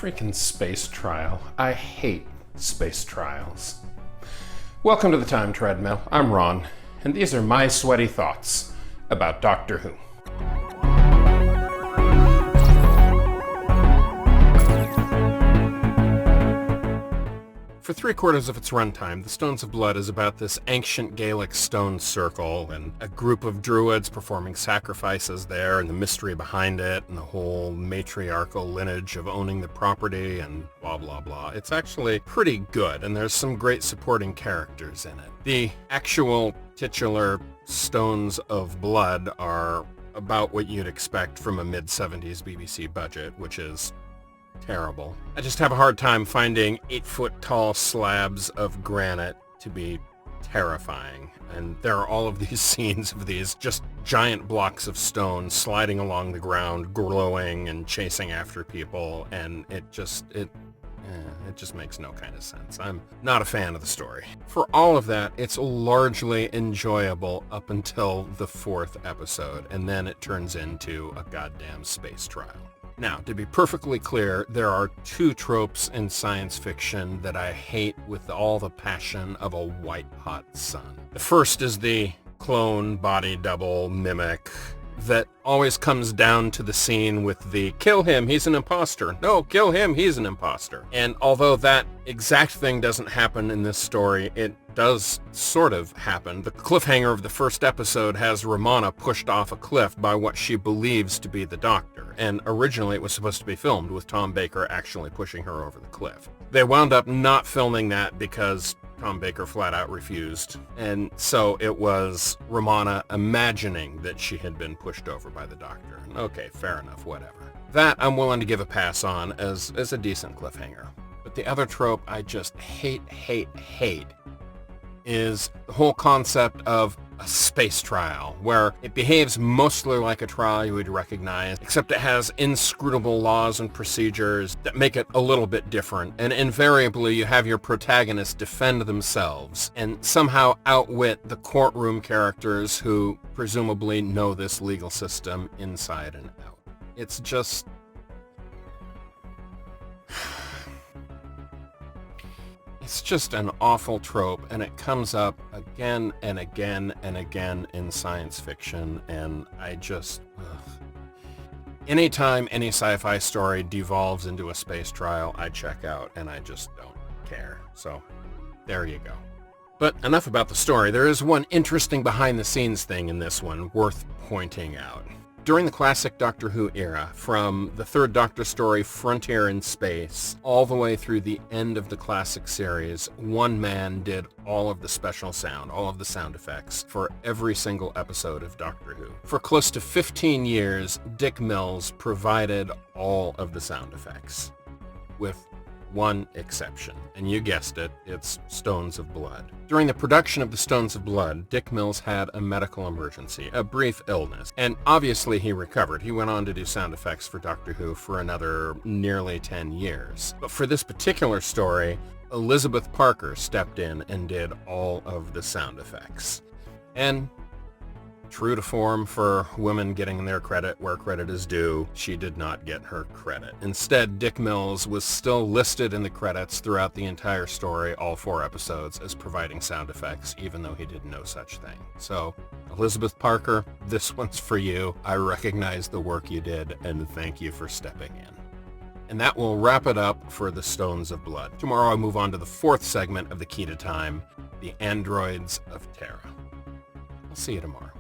Freaking space trial. I hate space trials. Welcome to the Time Treadmill. I'm Ron, and these are my sweaty thoughts about Doctor Who. For 3/4 of its runtime, The Stones of Blood is about this ancient Gaelic stone circle and a group of druids performing sacrifices there and the mystery behind it and the whole matriarchal lineage of owning the property and blah blah blah. It's actually pretty good, and there's some great supporting characters in it. The actual titular Stones of Blood are about what you'd expect from a mid-70s BBC budget, which is terrible. I just have a hard time finding 8-foot-tall slabs of granite to be terrifying. And there are all of these scenes of these just giant blocks of stone sliding along the ground, glowing and chasing after people, and it just makes no kind of sense. I'm not a fan of the story. For all of that, it's largely enjoyable up until the 4th episode, and then it turns into a goddamn space trial. Now, to be perfectly clear, there are 2 tropes in science fiction that I hate with all the passion of a white-hot sun. The first is the clone, body double, mimic that always comes down to the scene with the kill him, he's an imposter. No, kill him, he's an imposter. And although that exact thing doesn't happen in this story, it does sort of happen. The cliffhanger of the first episode has Romana pushed off a cliff by what she believes to be the Doctor. And originally it was supposed to be filmed with Tom Baker actually pushing her over the cliff. They wound up not filming that because Tom Baker flat out refused. And so it was Romana imagining that she had been pushed over by the Doctor. Okay, fair enough, whatever. That I'm willing to give a pass on as a decent cliffhanger. But the other trope I just hate is the whole concept of a space trial, where it behaves mostly like a trial you would recognize, except it has inscrutable laws and procedures that make it a little bit different, and invariably you have your protagonists defend themselves and somehow outwit the courtroom characters who presumably know this legal system inside and out. It's just... It's just an awful trope, and it comes up again and again and again in science fiction, and I just... Anytime any sci-fi story devolves into a space trial, I check out, and I just don't care. So, there you go. But enough about the story. There is one interesting behind-the-scenes thing in this one worth pointing out. During the classic Doctor Who era, from the 3rd Doctor story Frontier in Space, all the way through the end of the classic series, one man did all of the special sound, all of the sound effects, for every single episode of Doctor Who. For close to 15 years, Dick Mills provided all of the sound effects, with one exception, and you guessed it, it's Stones of Blood. During the production of the Stones of Blood, Dick Mills had a medical emergency, a brief illness, and obviously he recovered. He went on to do sound effects for Doctor Who for another nearly 10 years. But for this particular story, Elizabeth Parker stepped in and did all of the sound effects. And true to form for women getting their credit where credit is due, she did not get her credit. Instead, Dick Mills was still listed in the credits throughout the entire story, all 4 episodes, as providing sound effects, even though he did no such thing. So, Elizabeth Parker, this one's for you. I recognize the work you did, and thank you for stepping in. And that will wrap it up for the Stones of Blood. Tomorrow I'll move on to the 4th segment of the Key to Time, the Androids of Terra. I'll see you tomorrow.